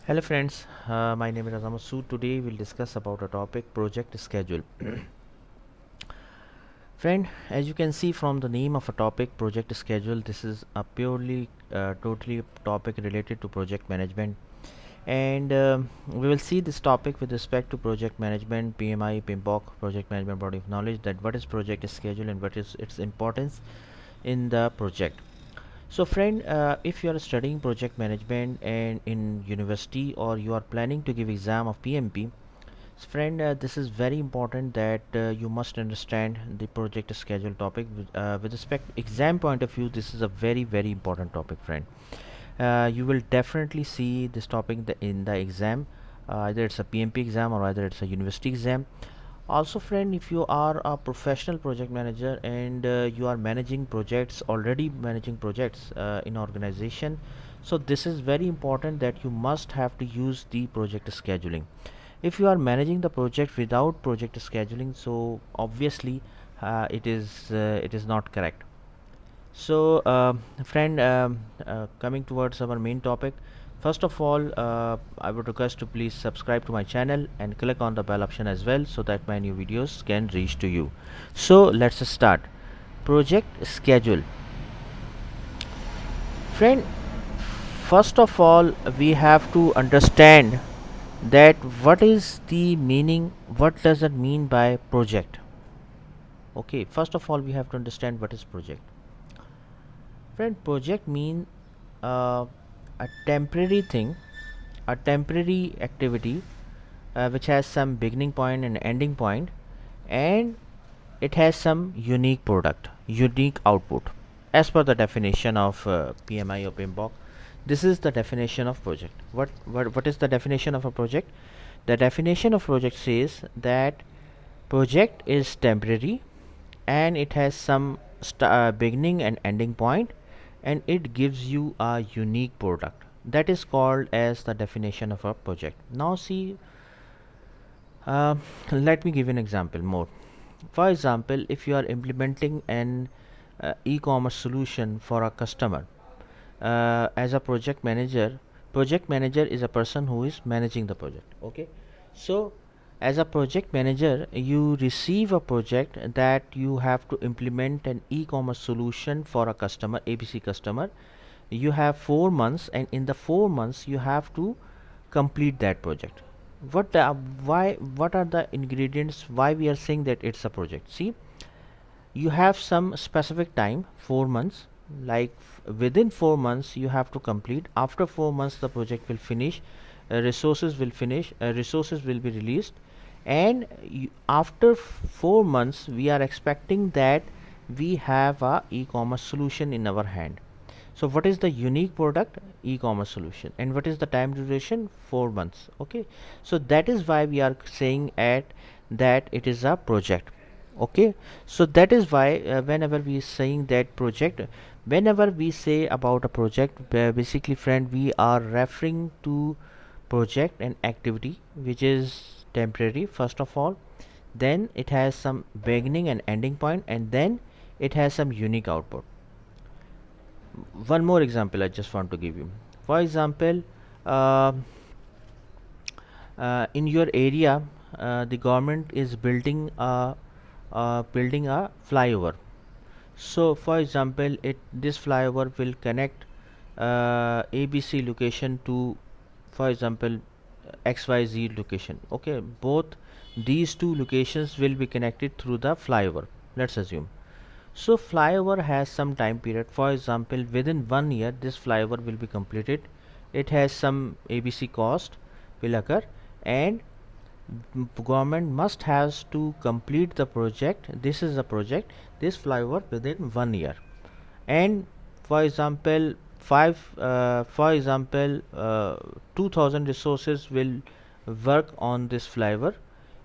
Hello friends, my name is Azamasu. Today we'll discuss about a topic project schedule. Friend, as you can see from the name of a topic project schedule, this is a purely totally topic related to project management, and we will see this topic with respect to project management, PMI, PMBOK, project management body of knowledge, that what is project schedule and what is its importance in the project. So friend, if you are studying project management and in university, or you are planning to give exam of PMP, so friend, this is very important that you must understand the project schedule topic with respect exam point of view. This is a very important topic, friend. You will definitely see this topic in the exam, either it's a PMP exam or either it's a university exam. Also friend, if you are a professional project manager and you are managing projects, already managing projects in organization, so this is very important that you must have to use the project scheduling. If you are managing the project without project scheduling, so obviously it is not correct. So friend, coming towards our main topic, first of all, I would request to please subscribe to my channel and click on the bell option as well, so that my new videos can reach to you. So let's start. Project schedule. Friend, first of all, we have to understand that what is the meaning, what does it mean by project. Okay, first of all, we have to understand what is project. Friend, project mean uh, a temporary thing, a temporary activity which has some beginning point and ending point, and it has some unique product, unique output. As per the definition of PMI or PMBOK, this is the definition of project. What is the definition of a project? The definition of project says that project is temporary and it has some beginning and ending point, and it gives you a unique product. That is called as the definition of a project. Now see, uh, let me give you an example more. For example, if you are implementing an e-commerce solution for a customer, as a project manager is a person who is managing the project. Okay, so as a project manager, you receive a project that you have to implement an e-commerce solution for a customer, ABC customer. You have 4 months, and in the 4 months you have to complete that project. What are the ingredients, why we are saying that it's a project? See, you have some specific time, 4 months, like within 4 months you have to complete. After 4 months the project will finish, resources will be released, and after 4 months we are expecting that we have a e-commerce solution in our hand. So what is the unique product? E-commerce solution. And what is the time duration? 4 months. Okay, so that is why we are saying at that it is a project. Okay, so that is why whenever we saying that project, whenever we say about a project, basically friend, we are referring to project and activity which is temporary first of all, then it has some beginning and ending point, and then it has some unique output. One more example I just want to give you. For example, uh, in your area, the government is building a flyover. So for example, it this flyover will connect ABC location to, for example, XYZ location. Okay, both these two locations will be connected through the flyover, let's assume. So flyover has some time period. For example, within 1 year this flyover will be completed. It has some ABC cost will occur, and government must has to complete the project. This is the project, this flyover, within 1 year. And for example, 2000 resources will work on this flyover,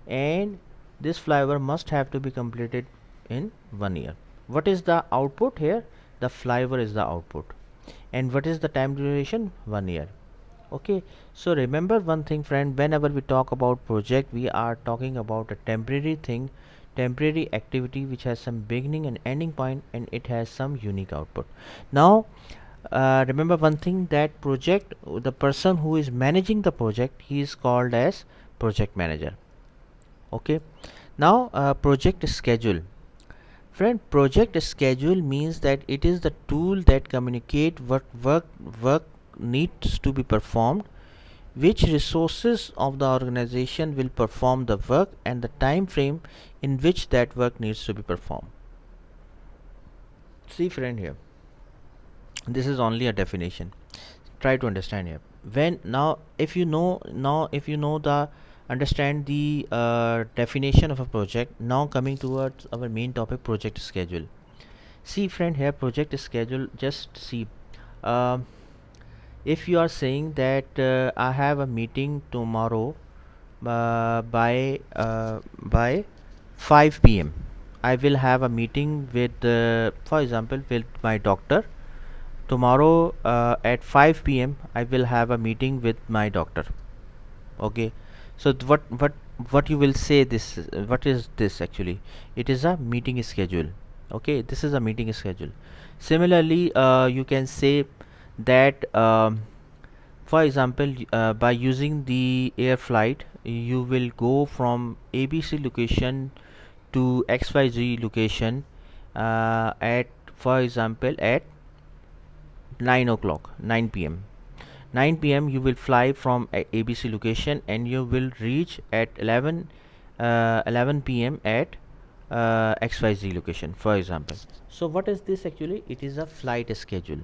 and this flyover must have to be completed in 1 year. What is the output here? The flyover is the output. And what is the time duration? 1 year. Okay, so remember one thing, friend, whenever we talk about project, we are talking about a temporary thing, temporary activity which has some beginning and ending point, and it has some unique output. Now Remember one thing, that project, the person who is managing the project, he is called as project manager. Okay. Now project schedule. Friend, project schedule means that it is the tool that communicate what work needs to be performed, which resources of the organization will perform the work, and the time frame in which that work needs to be performed. See friend, here this is only a definition. Try to understand here. When now if you know the understand the definition of a project, now coming towards our main topic, project schedule. See friend, here project schedule, just see, um, if you are saying that I have a meeting tomorrow by 5 p.m. I will have a meeting with for example with my doctor tomorrow at 5 p.m. I will have a meeting with my doctor. Okay, so what you will say, this what is this actually, it is a meeting schedule. Okay, this is a meeting schedule. Similarly, you can say that for example, by using the air flight, you will go from ABC location to XYZ location at, for example, at 9 o'clock, 9 p.m. 9 p.m. you will fly from ABC location, and you will reach at 11 p.m. at XYZ location, for example. So what is this actually? It is a flight schedule.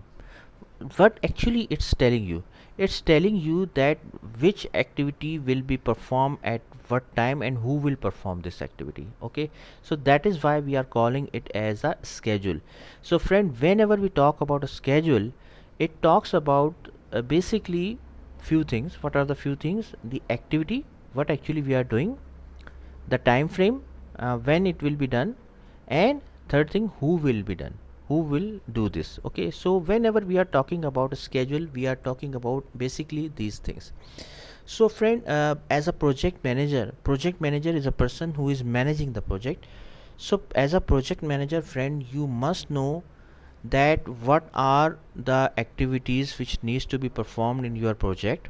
What actually it's telling you, it's telling you that which activity will be performed at what time and who will perform this activity. Okay, so that is why we are calling it as a schedule. So friend, whenever we talk about a schedule, it talks about basically few things. What are the few things? The activity, what actually we are doing, the time frame, when it will be done, and third thing, who will be done, who will do this. Okay, so whenever we are talking about a schedule, we are talking about basically these things. So friend, as a project manager is a person who is managing the project. So as a project manager, friend, you must know that what are the activities which needs to be performed in your project,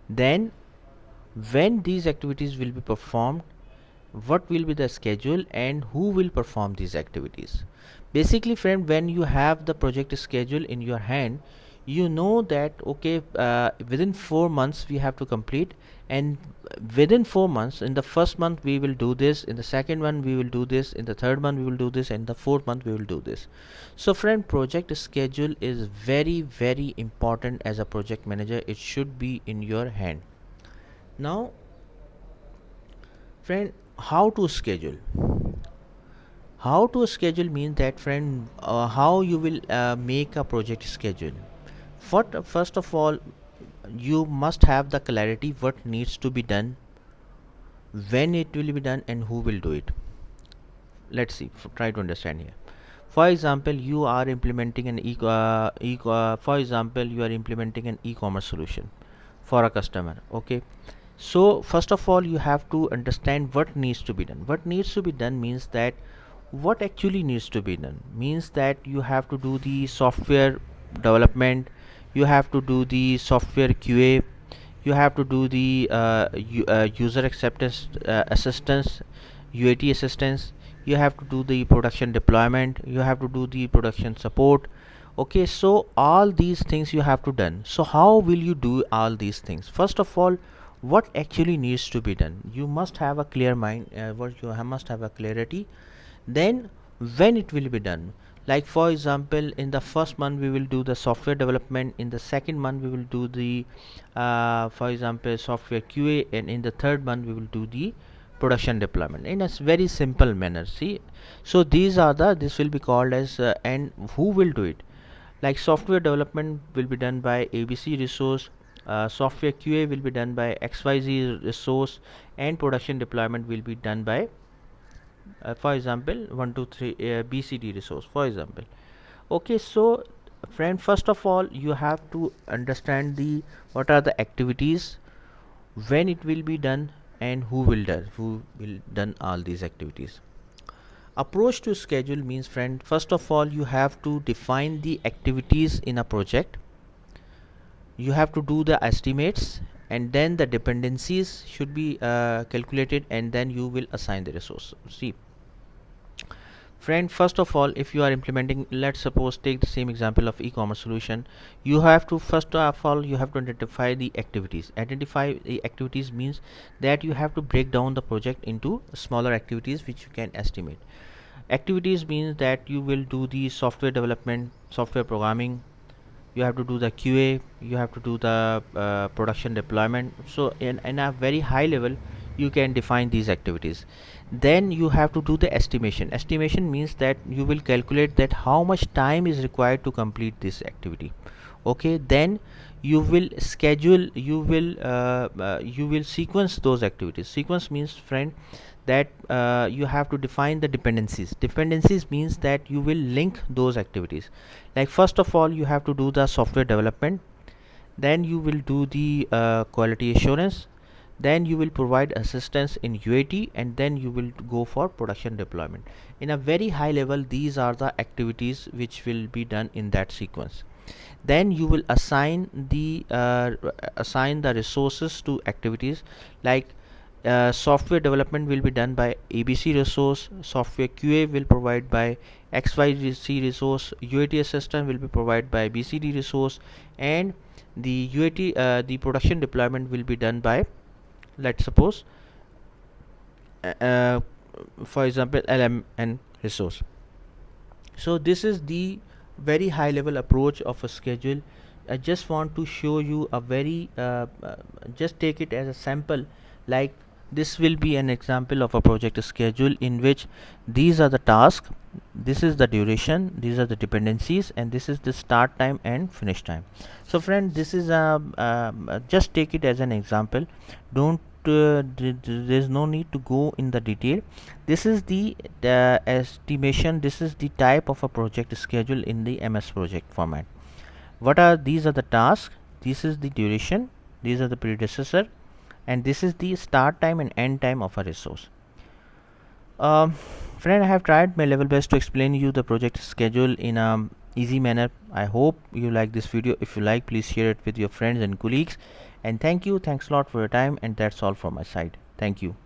then when these activities will be performed, what will be the schedule, and who will perform these activities. Basically friend, when you have the project schedule in your hand, you know that okay, within 4 months we have to complete, and within 4 months, in the first month we will do this, in the second one we will do this, in the third month we will do this, and the fourth month we will do this. So friend, project schedule is very very important. As a project manager, it should be in your hand. Now friend, how to schedule, how to schedule means that friend, how you will make a project schedule. First of all, you must have the clarity what needs to be done, when it will be done, and who will do it. Let's see, try to understand here. For example, you are implementing an for example, you are implementing an e-commerce solution for a customer. Okay, so first of all, you have to understand what needs to be done. What needs to be done means that, what actually needs to be done means that you have to do the software development, you have to do the software QA, you have to do the user acceptance assistance, UAT assistance, you have to do the production deployment, you have to do the production support. Okay, so all these things you have to done. So how will you do all these things? First of all, what actually needs to be done, you must have a clear mind, must have a clarity. Then when it will be done, like for example, in the first month we will do the software development, in the second month we will do the for example software QA, and in the third month we will do the production deployment in a very simple manner. See, so these are the, this will be called as and who will do it, like software development will be done by ABC resource, software QA will be done by XYZ resource, and production deployment will be done by for example 123 BCD resource, for example. Okay, so friend, first of all you have to understand the what are the activities, when it will be done, and who will done all these activities. Approach to schedule means, friend, first of all you have to define the activities in a project, you have to do the estimates, and then the dependencies should be calculated, and then you will assign the resource. See, friend, first of all, if you are implementing, let's suppose take the same example of e-commerce solution, you have to first of all you have to identify the activities. Identify the activities means that you have to break down the project into smaller activities which you can estimate. Activities means that you will do the software development, software programming, you have to do the QA, you have to do the production deployment. So in a very high level you can define these activities. Then you have to do the estimation. Estimation means that you will calculate that how much time is required to complete this activity. Okay, then you will schedule, you will sequence those activities. Sequence means, friend, that you have to define the dependencies. Dependencies means that you will link those activities. Like first of all you have to do the software development, then you will do the quality assurance, then you will provide assistance in UAT, and then you will go for production deployment. In a very high level, these are the activities which will be done in that sequence. Then you will assign the resources to activities. Like software development will be done by ABC resource, software QA will provide by XYZ resource, UAT assistant will be provided by BCD resource, and the UAT the production deployment will be done by, let's suppose, uh, uh, for example, LMN resource. So this is the very high level approach of a schedule. I just want to show you a very just take it as a sample. Like this will be an example of a project schedule in which these are the tasks, this is the duration, these are the dependencies, and this is the start time and finish time. So friend, this is just take it as an example. Don't there's no need to go in the detail. This is the estimation, this is the type of a project schedule in the MS project format. What are these? Are the tasks, this is the duration, these are the predecessor, and this is the start time and end time of a resource. um, Friend, I have tried my level best to explain you the project schedule in a easy manner. I hope you like this video. If you like, please share it with your friends and colleagues, and thanks a lot for your time, and that's all from my side. Thank you.